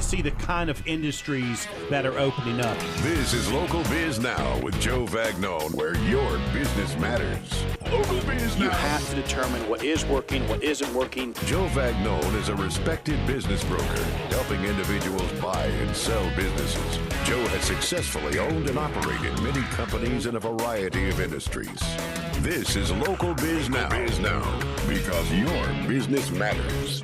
to see the kind of industries that are opening up. This is Local Biz Now with Joe Vagnone, where your business matters. Local Biz Now. You have to determine what is working, what isn't working. Joe Vagnone is a respected business broker, helping individuals buy and sell businesses. Joe has successfully owned and operated many companies in a variety of industries. This is Local Biz Now, because your business matters.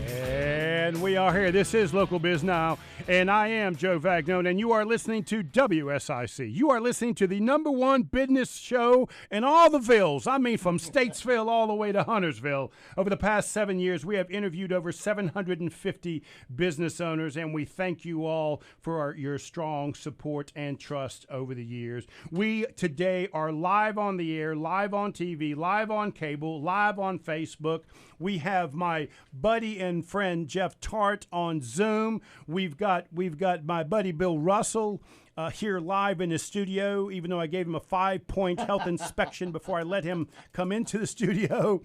And we are here. This is Local Biz Now, and I am Joe Vagnone, and you are listening to WSIC. You are listening to the #1 business show in all the villes. I mean, from Statesville all the way to Huntersville. Over the past 7 years, we have interviewed over 750 business owners, and we thank you all for your strong support and trust over the years. We today are live on the air, live on TV, live on cable, live on Facebook. We have my buddy and friend Jeff Tarte on Zoom. We've got my buddy Bill Russell here live in the studio, even though I gave him a 5-point health inspection before I let him come into the studio.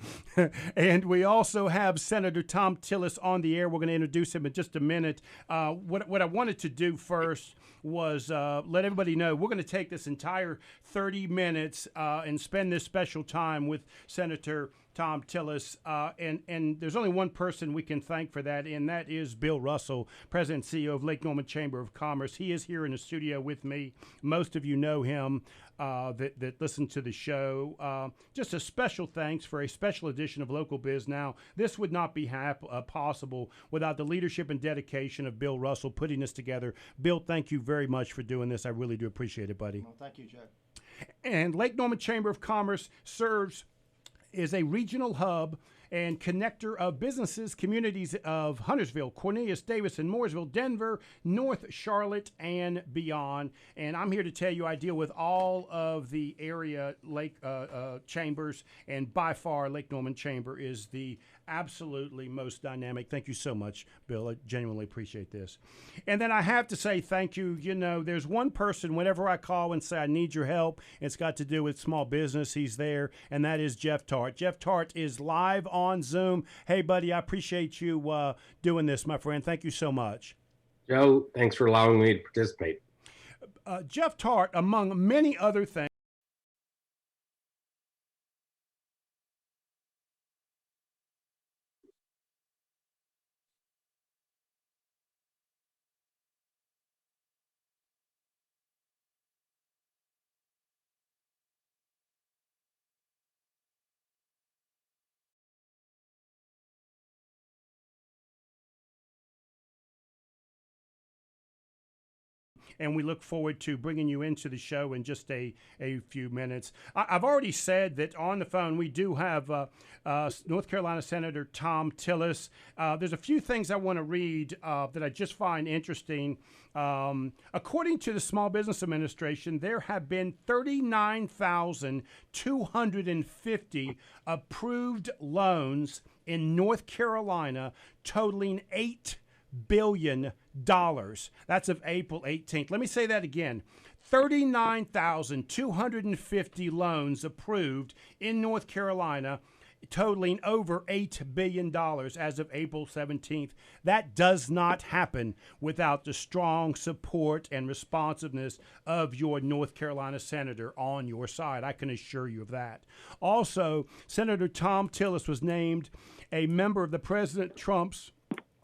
And we also have Senator Tom Tillis on the air. We're going to introduce him in just a minute. What I wanted to do first was let everybody know we're going to take this entire 30 minutes and spend this special time with Senator Tom Tillis, and there's only one person we can thank for that, and that is Bill Russell, President and CEO of Lake Norman Chamber of Commerce. He is here in the studio with me. Most of you know him that listen to the show. Just a special thanks for a special edition of Local Biz Now. This would not be possible without the leadership and dedication of Bill Russell putting this together. Bill, thank you very much for doing this. I really do appreciate it, buddy. Well, thank you, Joe. And Lake Norman Chamber of Commerce is a regional hub and connector of businesses, communities of Huntersville, Cornelius, Davis, and Mooresville, Denver, North Charlotte, and beyond. And I'm here to tell you I deal with all of the area lake chambers, and by far Lake Norman Chamber is the absolutely most dynamic. Thank you so much, Bill. I genuinely appreciate this. And then I have to say thank you. You know, there's one person whenever I call and say I need your help, it's got to do with small business. He's there, and that is Jeff Tarte. Jeff Tarte is live on Zoom. Hey, buddy, I appreciate you doing this, my friend. Thank you so much. Joe, thanks for allowing me to participate. Jeff Tarte, among many other things, and we look forward to bringing you into the show in just a few minutes. I've already said that on the phone we do have North Carolina Senator Tom Tillis. There's a few things I want to read that I just find interesting. According to the Small Business Administration, there have been 39,250 approved loans in North Carolina totaling $8 billion. That's of April 18th. Let me say that again. 39,250 loans approved in North Carolina totaling over $8 billion as of April 17th. That does not happen without the strong support and responsiveness of your North Carolina senator on your side. I can assure you of that. Also, Senator Tom Tillis was named a member of the President Trump's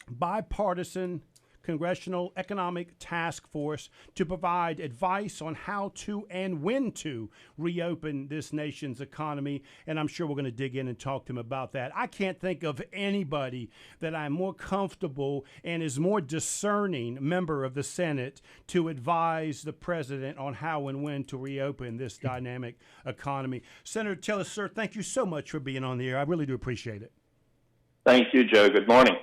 bipartisan Congressional Economic Task Force to provide advice on how to and when to reopen this nation's economy. And I'm sure we're going to dig in and talk to him about that. I can't think of anybody that I'm more comfortable and is more discerning member of the Senate to advise the president on how and when to reopen this dynamic economy. Senator Tillis, sir, thank you so much for being on the air. I really do appreciate it. Thank you, Joe. Good morning.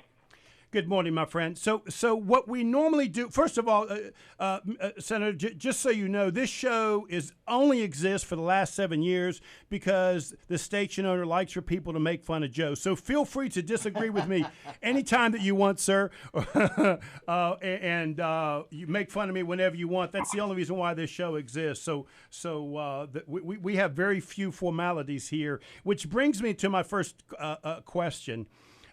Good morning, my friend. So what we normally do, first of all, Senator, just so you know, this show only exists for the last 7 years because the station owner likes for people to make fun of Joe. So feel free to disagree with me anytime that you want, sir, and you make fun of me whenever you want. That's the only reason why this show exists. So we have very few formalities here, which brings me to my first question.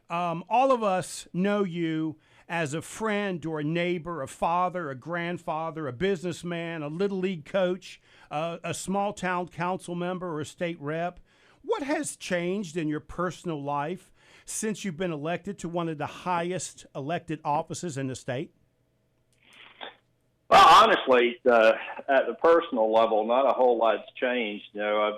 All of us know you as a friend or a neighbor, a father, a grandfather, a businessman, a little league coach, a small town council member, or a state rep? What has changed in your personal life since you've been elected to one of the highest elected offices in the state? Well, honestly, at the personal level, not a whole lot's changed. You know,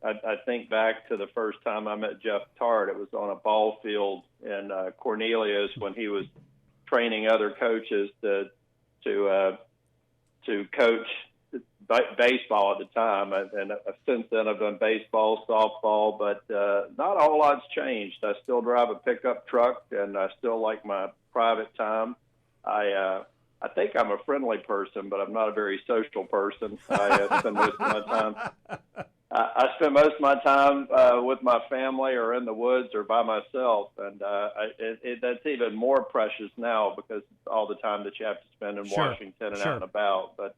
I think back to the first time I met Jeff Tarte. It was on a ball field in Cornelius when he was training other coaches to coach baseball at the time. And since then, I've done baseball, softball, but not a whole lot's changed. I still drive a pickup truck, and I still like my private time. I think I'm a friendly person, but I'm not a very social person. I spend most of my time. I spend most of my time with my family, or in the woods, or by myself, and that's even more precious now because all the time that you have to spend in Washington and out and about. But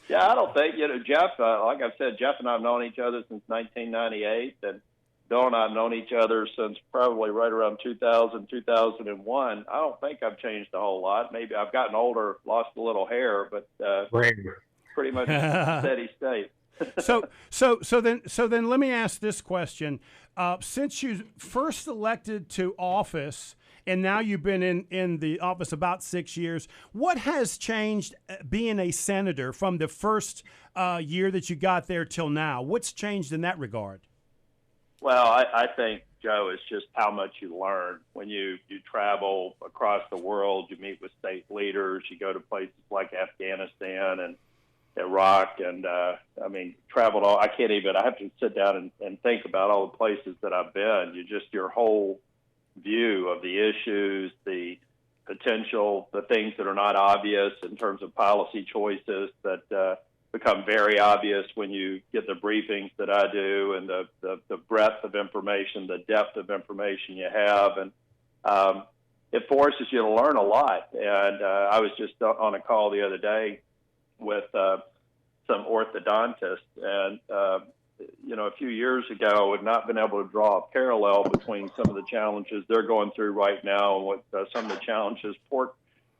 yeah, I don't think Jeff. Like I've said, Jeff and I have known each other since 1998, and Bill and I have known each other since probably right around 2000, 2001. I don't think I've changed a whole lot. Maybe I've gotten older, lost a little hair, but pretty much steady state. So then let me ask this question. Since you first elected to office, and now you've been in the office about 6 years, what has changed being a senator from the first year that you got there till now? What's changed in that regard? Well, I think, Joe, it's just how much you learn. When you travel across the world, you meet with state leaders, you go to places like Afghanistan and Iraq, and I have to sit down and think about all the places that I've been. Your whole view of the issues, the potential, the things that are not obvious in terms of policy choices that become very obvious when you get the briefings that I do, and the breadth of information, the depth of information you have. And it forces you to learn a lot. And I was just on a call the other day with some orthodontists, and a few years ago, I would not been able to draw a parallel between some of the challenges they're going through right now and what some of the challenges pork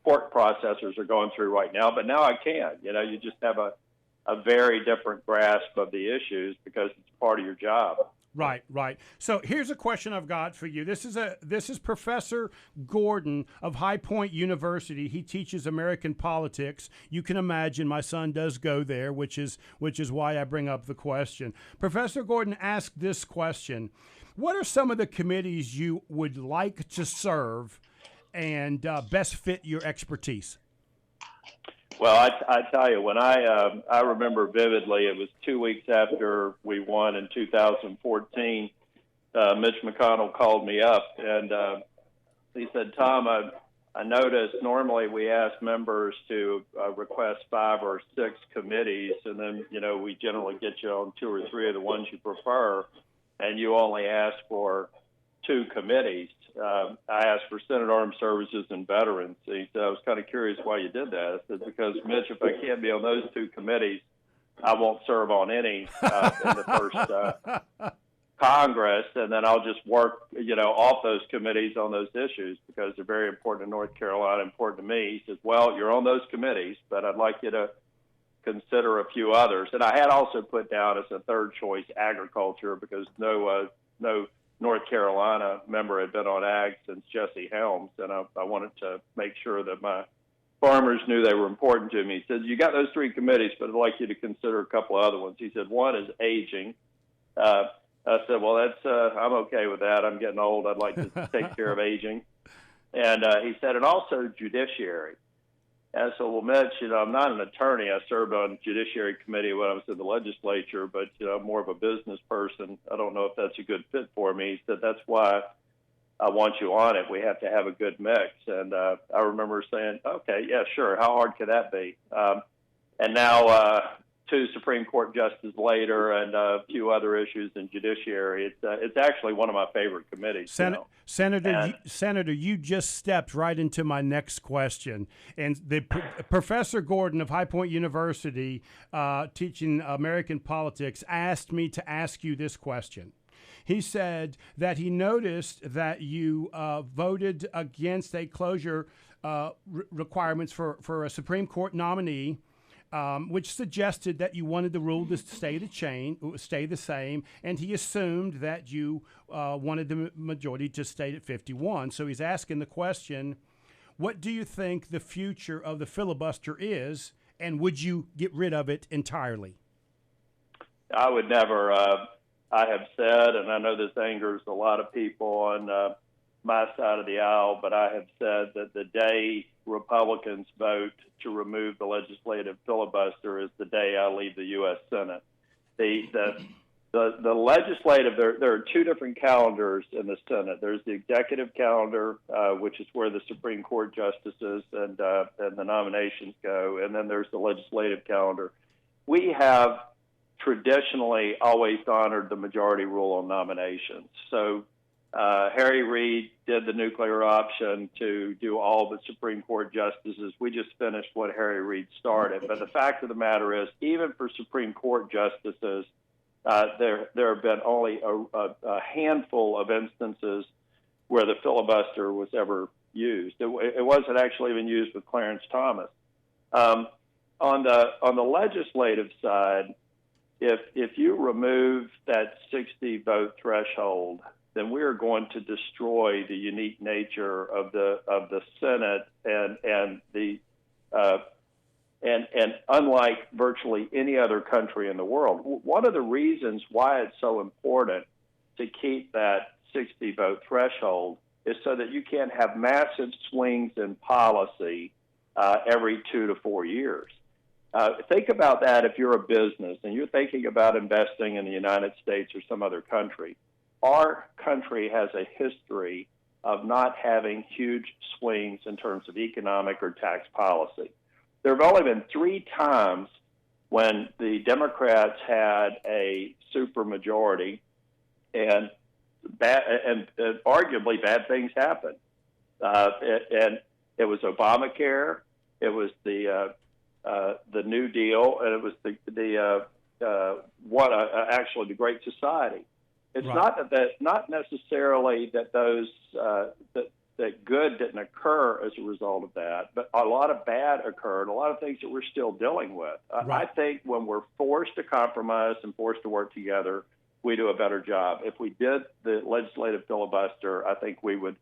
processors are going through right now. But now I can. You just have a very different grasp of the issues because it's part of your job. Right. So here's a question I've got for you. This is Professor Gordon of High Point University. He teaches American politics. You can imagine my son does go there, which is why I bring up the question. Professor Gordon asked this question: what are some of the committees you would like to serve and best fit your expertise? Well, I tell you, when I remember vividly, it was 2 weeks after we won in 2014, Mitch McConnell called me up, and he said, Tom, I noticed normally we ask members to request 5 or 6 committees, and then, we generally get you on 2 or 3 of the ones you prefer, and you only ask for 2 committees. I asked for Senate Armed Services and Veterans. He said, I was kind of curious why you did that. I said, because, Mitch, if I can't be on those 2 committees, I won't serve on any in the first Congress, and then I'll just work, off those committees on those issues because they're very important to North Carolina, important to me. He says, well, you're on those committees, but I'd like you to consider a few others. And I had also put down as a third choice agriculture because no North Carolina member had been on ag since Jesse Helms, and I wanted to make sure that my farmers knew they were important to me. He said, you got those 3 committees, but I'd like you to consider a couple of other ones. He said, one is aging. I said, well, I'm okay with that. I'm getting old. I'd like to take care of aging. And he said, and also judiciary. And I said, well, Mitch, I'm not an attorney. I served on Judiciary Committee when I was in the legislature, but, I'm more of a business person. I don't know if that's a good fit for me. He said, that's why I want you on it. We have to have a good mix. And I remember saying, okay, yeah, sure. How hard could that be? And now 2 Supreme Court justices later and a few other issues in judiciary. It's actually one of my favorite committees. Senator, you just stepped right into my next question. And Professor Gordon of High Point University, teaching American politics, asked me to ask you this question. He said that he noticed that you voted against a closure requirements for a Supreme Court nominee, which suggested that you wanted the rule to stay the same, and he assumed that you wanted the majority to stay at 51. So he's asking the question, what do you think the future of the filibuster is, and would you get rid of it entirely? I would never. I have said, and I know this angers a lot of people on my side of the aisle, but I have said that the day Republicans vote to remove the legislative filibuster is the day I leave the U.S. Senate. The legislative, there are two different calendars in the Senate. There's the executive calendar, which is where the Supreme Court justices and the nominations go, and then there's the legislative calendar. We have traditionally always honored the majority rule on nominations. So Harry Reid did the nuclear option to do all the Supreme Court justices. We just finished what Harry Reid started. But the fact of the matter is, even for Supreme Court justices, there have been only a handful of instances where the filibuster was ever used. It wasn't actually even used with Clarence Thomas. On the legislative side, if you remove that 60 vote threshold, then we are going to destroy the unique nature of the Senate and unlike virtually any other country in the world. One of the reasons why it's so important to keep that 60 vote threshold is so that you can't have massive swings in policy every 2 to 4 years. Think about that if you're a business and you're thinking about investing in the United States or some other country. Our country has a history of not having huge swings in terms of economic or tax policy. There have only been 3 times when the Democrats had a supermajority and arguably bad things happened. And it was Obamacare, it was the New Deal, and it was actually the Great Society. It's right. not necessarily that those that good didn't occur as a result of that, but a lot of bad occurred, a lot of things that we're still dealing with. Right. I think when we're forced to compromise and forced to work together, we do a better job. If we did the legislative filibuster, I think we would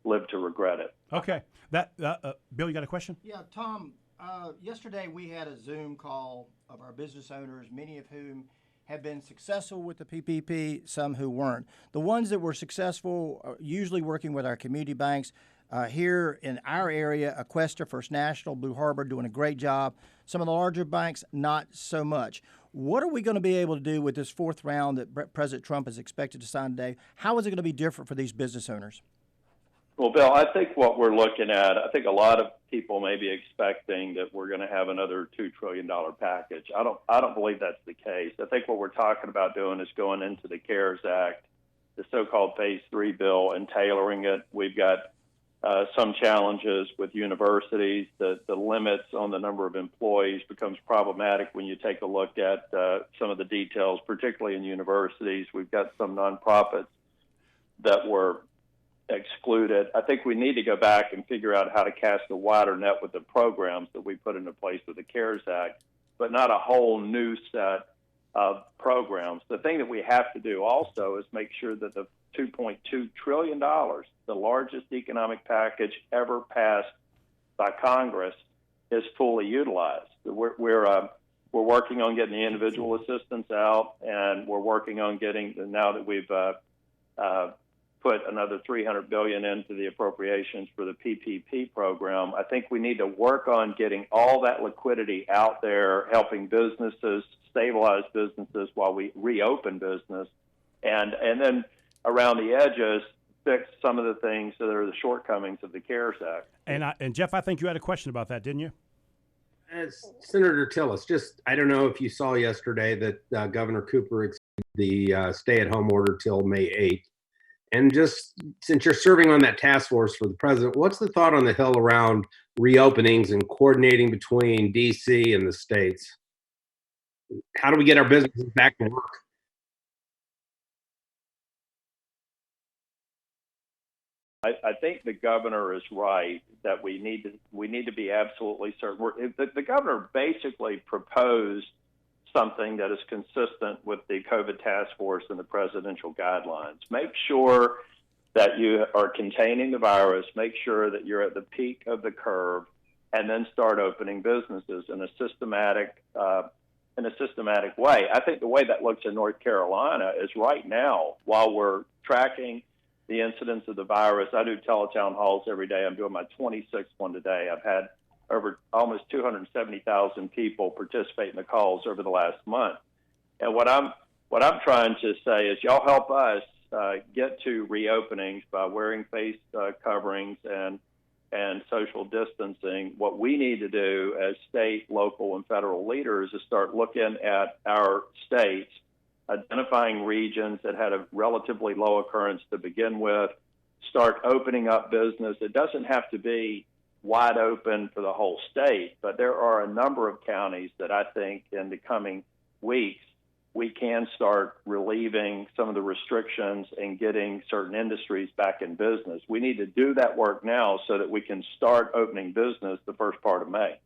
live to regret it. Okay. Bill, you got a question? Yeah, Tom, yesterday we had a Zoom call of our business owners, many of whom have been successful with the PPP, some who weren't. The ones that were successful are usually working with our community banks. Here in our area, Aquesta, First National, Blue Harbor doing a great job. Some of the larger banks, not so much. What are we going to be able to do with this 4th round that President Trump is expected to sign today? How is it going to be different for these business owners? Well, Bill, I think what we're looking at, I think a lot of people may be expecting that we're going to have another $2 trillion package. I don't believe that's the case. I think what we're talking about doing is going into the CARES Act, the so-called Phase 3 bill, and tailoring it. We've got some challenges with universities. The limits on the number of employees becomes problematic when you take a look at some of the details, particularly in universities. We've got some nonprofits that were excluded. I think we need to go back and figure out how to cast a wider net with the programs that we put into place with the CARES Act, but not a whole new set of programs. The thing that we have to do also is make sure that the $2.2 trillion, the largest economic package ever passed by Congress, is fully utilized. We're working on getting the individual assistance out, and we're working on getting, now that we've put another $300 billion into the appropriations for the PPP program, I think we need to work on getting all that liquidity out there, helping businesses, stabilize businesses while we reopen business, and then around the edges, fix some of the things that are the shortcomings of the CARES Act. And Jeff, I think you had a question about that, didn't you? As Senator Tillis, I don't know if you saw yesterday that Governor Cooper extended the stay-at-home order till May 8th. And just since you're serving on that task force for the president, what's the thought on the Hill around reopenings and coordinating between D.C. and the states? How do we get our businesses back to work? I think the governor is right that we need to be absolutely certain. The governor basically proposed something that is consistent with the COVID task force and the presidential guidelines. Make sure that you are containing the virus, make sure that you're at the peak of the curve, and then start opening businesses in a systematic way. I think the way that looks in North Carolina is right now, while we're tracking the incidence of the virus, I do teletown halls every day. I'm doing my 26th one today. I've had over almost 270,000 people participate in the calls over the last month. And what I'm trying to say is, y'all help us get to reopenings by wearing face coverings and social distancing. What we need to do as state, local, and federal leaders is start looking at our states, identifying regions that had a relatively low occurrence to begin with, start opening up business. It doesn't have to be wide open for the whole state, but there are a number of counties that I think in the coming weeks we can start relieving some of the restrictions and getting certain industries back in business. We need to do that work now so that we can start opening business the first part of May.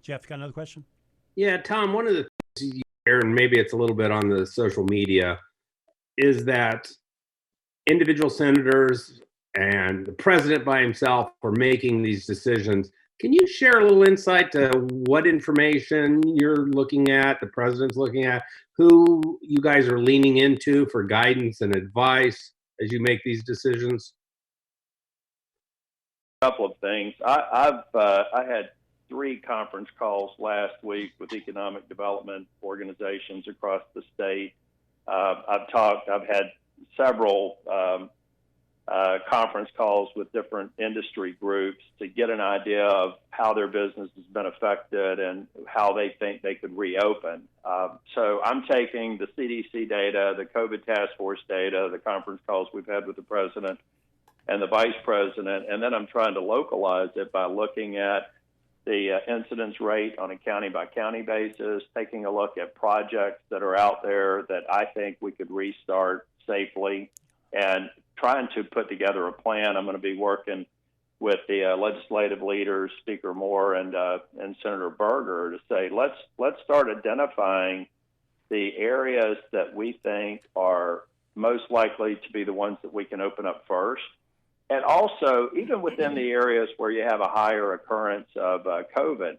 Jeff, you got another question? Yeah, Tom, one of the things you hear, and maybe it's a little bit on the social media, is that individual senators and the president by himself are making these decisions. Can you share a little insight to what information you're looking at, the president's looking at, who you guys are leaning into for guidance and advice as you make these decisions? A couple of things. I had 3 conference calls last week with economic development organizations across the state. I've had several conference calls with different industry groups to get an idea of how their business has been affected and how they think they could reopen. So I'm taking the CDC data, the COVID task force data, the conference calls we've had with the president and the vice president, and then I'm trying to localize it by looking at the incidence rate on a county-by-county basis, taking a look at projects that are out there that I think we could restart safely, and trying to put together a plan. I'm going to be working with the legislative leaders, Speaker Moore and Senator Berger, to say let's start identifying the areas that we think are most likely to be the ones that we can open up first. And also, even within the areas where you have a higher occurrence of COVID,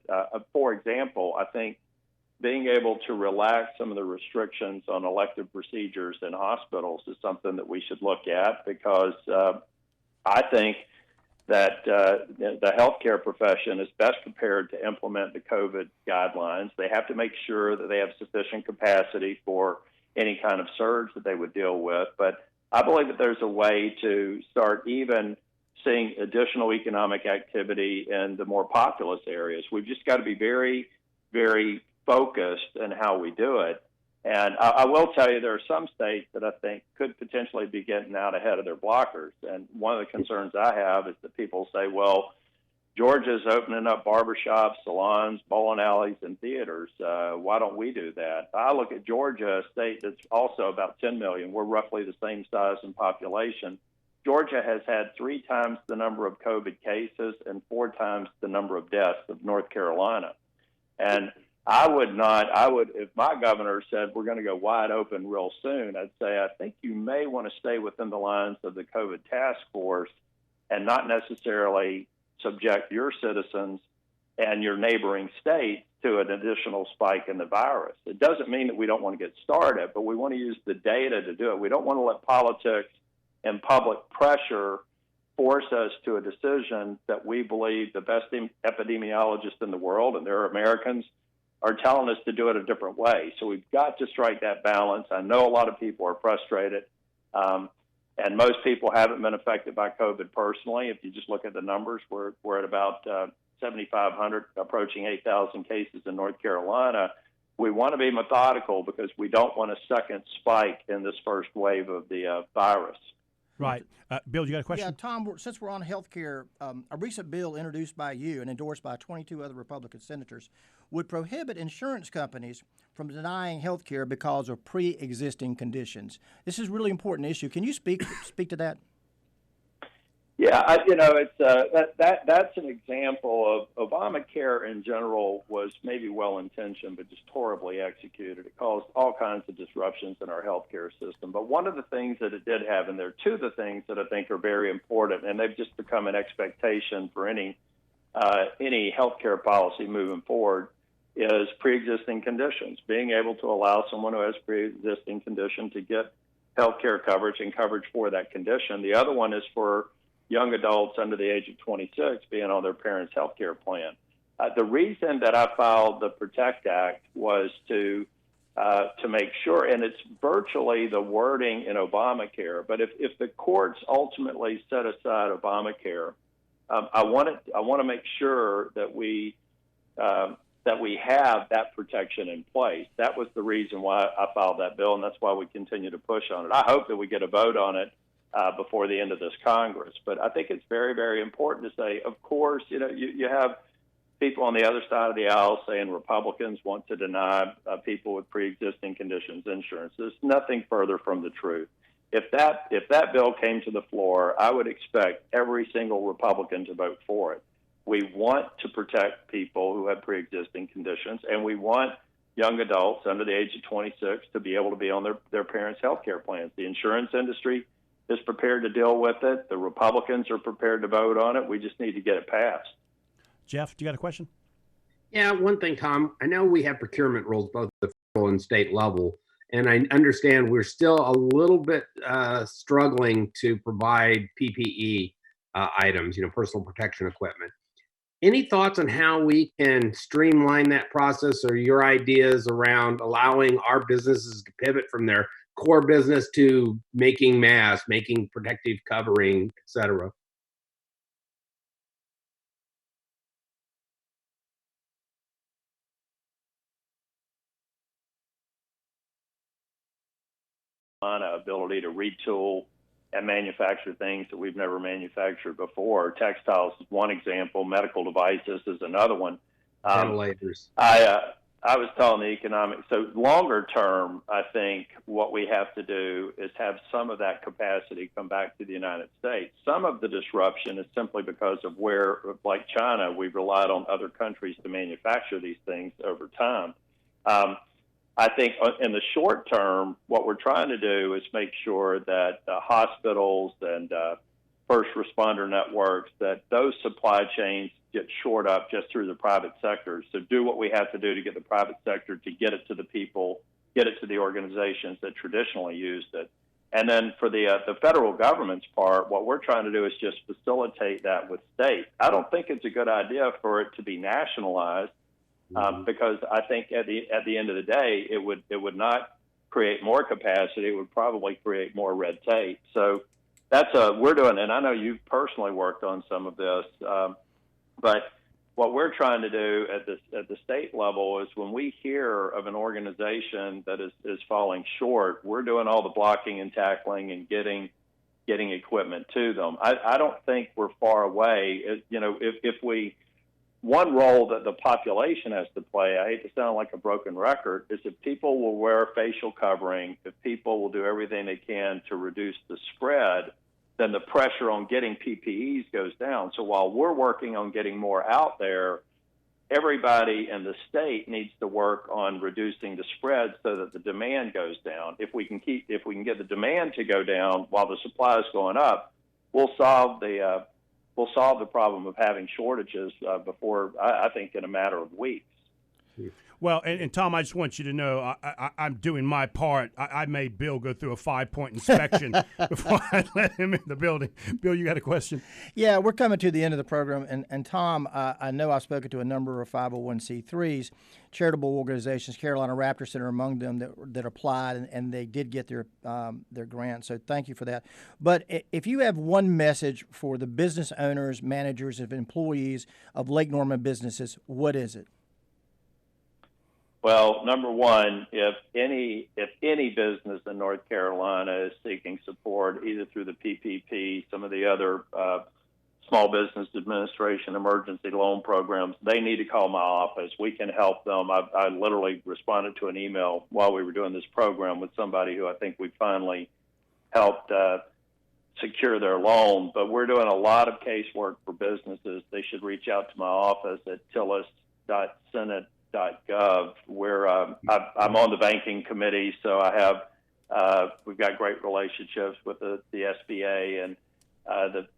for example, I think being able to relax some of the restrictions on elective procedures in hospitals is something that we should look at, because I think that the healthcare profession is best prepared to implement the COVID guidelines. They have to make sure that they have sufficient capacity for any kind of surge that they would deal with. But I believe that there's a way to start even seeing additional economic activity in the more populous areas. We've just got to be very, very focused in how we do it. And I will tell you, there are some states that I think could potentially be getting out ahead of their blockers. And one of the concerns I have is that people say, well, Georgia's opening up barbershops, salons, bowling alleys, and theaters. Why don't we do that? I look at Georgia, a state that's also about 10 million. We're roughly the same size in population. Georgia has had 3 times the number of COVID cases and 4 times the number of deaths of North Carolina. And if my governor said we're going to go wide open real soon, I'd say I think you may want to stay within the lines of the COVID task force and not necessarily subject your citizens and your neighboring states to an additional spike in the virus. It doesn't mean that we don't want to get started, but we want to use the data to do it. We don't want to let politics and public pressure force us to a decision that we believe the best epidemiologists in the world, and there are Americans, are telling us to do it a different way. So we've got to strike that balance. I know a lot of people are frustrated, and most people haven't been affected by COVID personally. If you just look at the numbers, we're at about 7,500, approaching 8,000 cases in North Carolina. We want to be methodical because we don't want a second spike in this first wave of the virus. Right. Bill, you got a question? Yeah, Tom, since we're on health care, a recent bill introduced by you and endorsed by 22 other Republican senators would prohibit insurance companies from denying health care because of pre-existing conditions. This is a really important issue. Can you speak to that? Yeah, that's an example of Obamacare in general was maybe well-intentioned, but just horribly executed. It caused all kinds of disruptions in our healthcare system. But one of the things that it did have, and there are two of the things that I think are very important, and they've just become an expectation for any healthcare policy moving forward, is pre-existing conditions. Being able to allow someone who has pre-existing condition to get healthcare coverage and coverage for that condition. The other one is for young adults under the age of 26 being on their parents' health care plan. The reason that I filed the PROTECT Act was to make sure, and it's virtually the wording in Obamacare, but if the courts ultimately set aside Obamacare, I want to make sure that we have that protection in place. That was the reason why I filed that bill, and that's why we continue to push on it. I hope that we get a vote on it before the end of this Congress. But I think it's very, very important to say, of course, you have people on the other side of the aisle saying Republicans want to deny people with pre-existing conditions insurance. There's nothing further from the truth. If that bill came to the floor, I would expect every single Republican to vote for it. We want to protect people who have pre-existing conditions, and we want young adults under the age of 26 to be able to be on their parents' health care plans. The insurance industry is prepared to deal with it. The Republicans are prepared to vote on it. We just need to get it passed. Jeff, do you got a question? Yeah, one thing, Tom. I know we have procurement rules both at the federal and state level, and I understand we're still a little bit struggling to provide PPE items, personal protection equipment. Any thoughts on how we can streamline that process, or your ideas around allowing our businesses to pivot from their core business to making masks, making protective covering, et cetera? Ability to retool and manufacture things that we've never manufactured before. Textiles is one example. Medical devices is another one. Ventilators. I was telling the economic, so longer term, I think what we have to do is have some of that capacity come back to the United States. Some of the disruption is simply because of where, like China, we've relied on other countries to manufacture these things over time. I think in the short term, what we're trying to do is make sure that hospitals and first responder networks, that those supply chains get shored up just through the private sector. So do what we have to do to get the private sector to get it to the people, get it to the organizations that traditionally used it. And then for the federal government's part, what we're trying to do is just facilitate that with states. I don't think it's a good idea for it to be nationalized. Because I think at the end of the day, it would not create more capacity. It would probably create more red tape. So that's we're doing, and I know you've personally worked on some of this. But what we're trying to do at the state level is when we hear of an organization that is falling short, we're doing all the blocking and tackling and getting equipment to them. I don't think we're far away. If we one role that the population has to play, I hate to sound like a broken record, is if people will wear facial covering, if people will do everything they can to reduce the spread, then the pressure on getting PPEs goes down. So while we're working on getting more out there, everybody in the state needs to work on reducing the spread so that the demand goes down. If we can get the demand to go down while the supply is going up, we'll solve the problem of having shortages before, I think, in a matter of weeks. Well, and Tom, I just want you to know I'm doing my part. I made Bill go through a 5-point inspection before I let him in the building. Bill, you got a question? Yeah, we're coming to the end of the program. And Tom, I know I've spoken to a number of 501c3s, charitable organizations, Carolina Raptor Center among them, that applied, and they did get their grant. So thank you for that. But if you have one message for the business owners, managers, and employees of Lake Norman businesses, what is it? Well, number one, if any business in North Carolina is seeking support, either through the PPP, some of the other Small Business Administration emergency loan programs, they need to call my office. We can help them. I literally responded to an email while we were doing this program with somebody who I think we finally helped secure their loan. But we're doing a lot of casework for businesses. They should reach out to my office at tillis.senate.gov. Where I'm on the banking committee, so I have we've got great relationships with the SBA and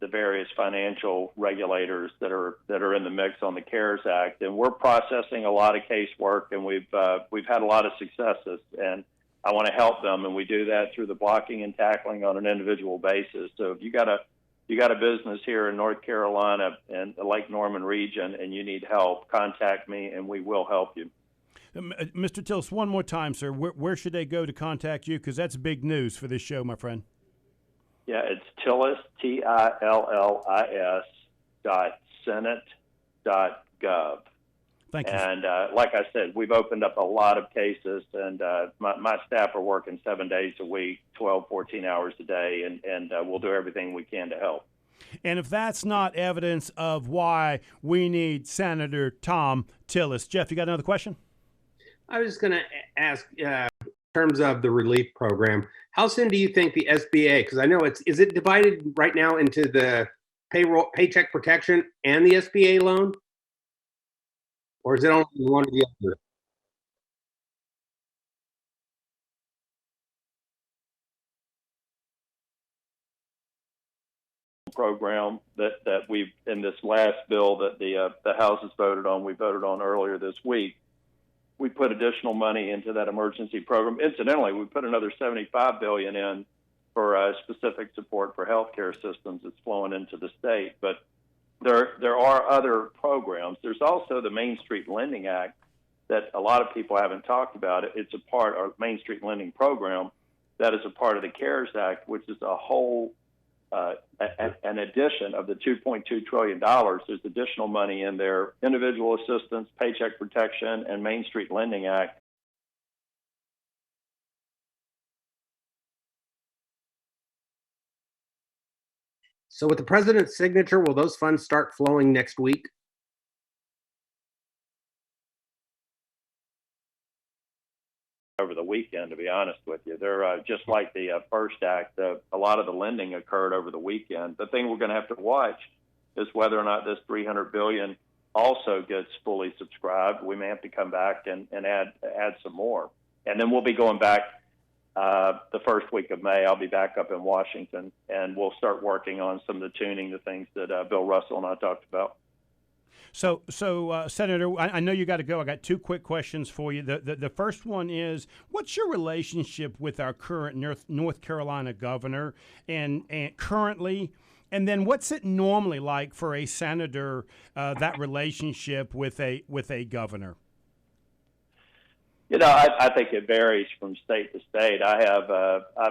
the various financial regulators that are in the mix on the CARES Act, and we're processing a lot of casework, and we've had a lot of successes, and I want to help them, and we do that through the blocking and tackling on an individual basis. So if you got a business here in North Carolina and the Lake Norman region, and you need help, contact me, and we will help you. Mr. Tillis, one more time, sir. Where should they go to contact you? Because that's big news for this show, my friend. Yeah, it's Tillis, TILLIS.senate.gov. Thank you. And like I said, we've opened up a lot of cases, and my staff are working 7 days a week, 12, 14 hours a day, and we'll do everything we can to help. And if that's not evidence of why we need Senator Tom Tillis. Jeff, you got another question? I was just going to ask, in terms of the relief program, how soon do you think the SBA, because I know is it divided right now into the paycheck protection and the SBA loan? Or is it only one or the other? Program that we've, in this last bill that the House has voted on, we voted on earlier this week, we put additional money into that emergency program. Incidentally, we put another $75 billion in for specific support for healthcare systems that's flowing into the state. But there are other programs. There's also the Main Street Lending Act that a lot of people haven't talked about. It's a part of Main Street Lending Program that is a part of the CARES Act, which is a whole an addition of the $2.2 trillion. There's additional money in there: individual assistance, paycheck protection, and Main Street Lending Act. So with the president's signature, will those funds start flowing next week? Over the weekend, to be honest with you. They're just like the First Act. A lot of the lending occurred over the weekend. The thing we're going to have to watch is whether or not this $300 billion also gets fully subscribed. We may have to come back and add some more. And then we'll be going back the first week of May. I'll be back up in Washington, and we'll start working on some of the tuning, the things that Bill Russell and I talked about. So, Senator, I know you got to go. I got two quick questions for you. The first one is, what's your relationship with our current North Carolina governor and currently? And then what's it normally like for a senator, that relationship with a governor? You know, I think it varies from state to state. I've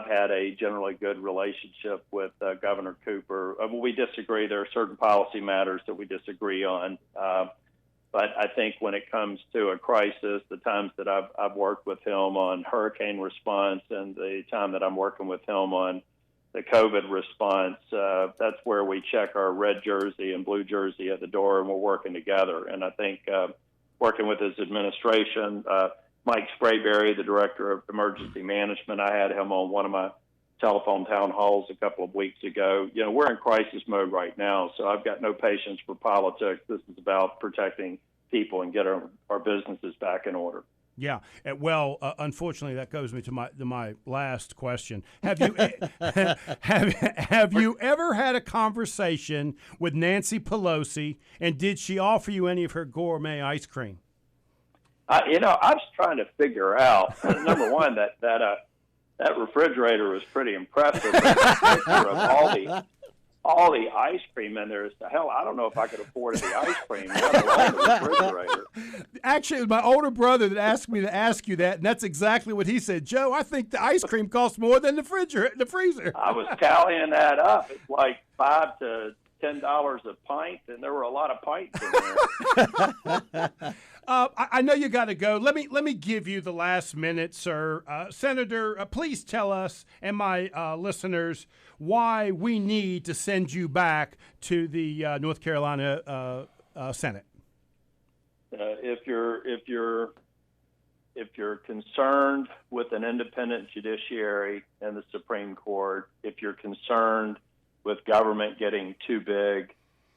had a generally good relationship with Governor Cooper. We disagree. There are certain policy matters that we disagree on. But I think when it comes to a crisis, the times that I've worked with him on hurricane response and the time that I'm working with him on the COVID response, that's where we check our red jersey and blue jersey at the door, and we're working together. And I think working with his administration, Mike Sprayberry, the Director of Emergency Management, I had him on one of my telephone town halls a couple of weeks ago. You know, we're in crisis mode right now, so I've got no patience for politics. This is about protecting people and getting our businesses back in order. Yeah. Well, unfortunately, that goes me to my last question. Have you have you ever had a conversation with Nancy Pelosi, and did she offer you any of her gourmet ice cream? You know, I was trying to figure out, number one, that refrigerator was pretty impressive. There's a picture of all the ice cream in there. Hell, I don't know if I could afford the ice cream, let alone the refrigerator. Actually, it was my older brother that asked me to ask you that, and that's exactly what he said. Joe, I think the ice cream costs more than the freezer. I was tallying that up. It's like $5 to $10 a pint, and there were a lot of pints in there. I know you got to go. Let me give you the last minute, sir. Senator, please tell us and my listeners why we need to send you back to the North Carolina Senate. If you're concerned with an independent judiciary and the Supreme Court, if you're concerned with government getting too big,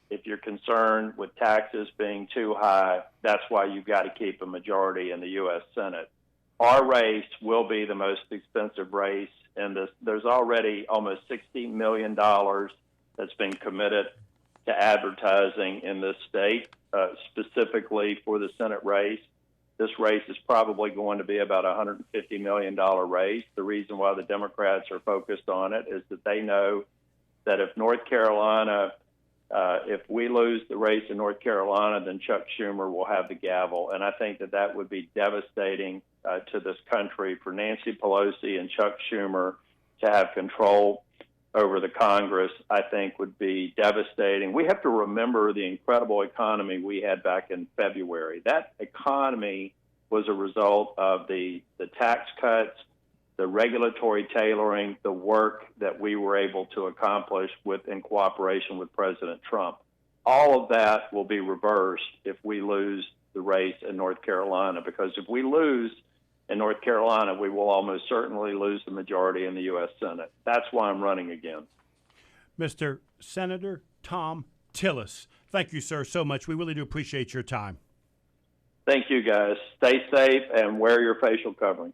if you're concerned with taxes being too high, that's why you've got to keep a majority in the U.S. Senate. Our race will be the most expensive race in this. There's already almost $60 million that's been committed to advertising in this state, specifically for the Senate race. This race is probably going to be about a $150 million race. The reason why the Democrats are focused on it is that they know that if North Carolina, if we lose the race in North Carolina, then Chuck Schumer will have the gavel. And I think that that would be devastating to this country for Nancy Pelosi and Chuck Schumer to have control over the Congress. I think would be devastating. We have to remember the incredible economy we had back in February. That economy was a result of the tax cuts, the regulatory tailoring, the work that we were able to accomplish in cooperation with President Trump. All of that will be reversed if we lose the race in North Carolina, because if we lose in North Carolina, we will almost certainly lose the majority in the U.S. Senate. That's why I'm running again. Mr. Senator Tom Tillis, thank you, sir, so much. We really do appreciate your time. Thank you, guys. Stay safe and wear your facial covering.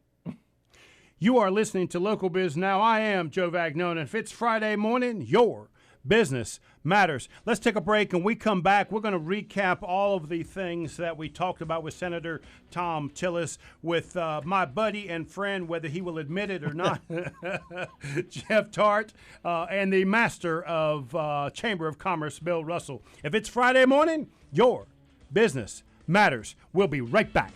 You are listening to Local Biz Now. I am Joe Vagnone, and if it's Friday morning, your business matters. Let's take a break, and we come back. We're going to recap all of the things that we talked about with Senator Tom Tillis, with my buddy and friend, whether he will admit it or not, Jeff Tarte, and the master of Chamber of Commerce, Bill Russell. If it's Friday morning, your business matters. We'll be right back.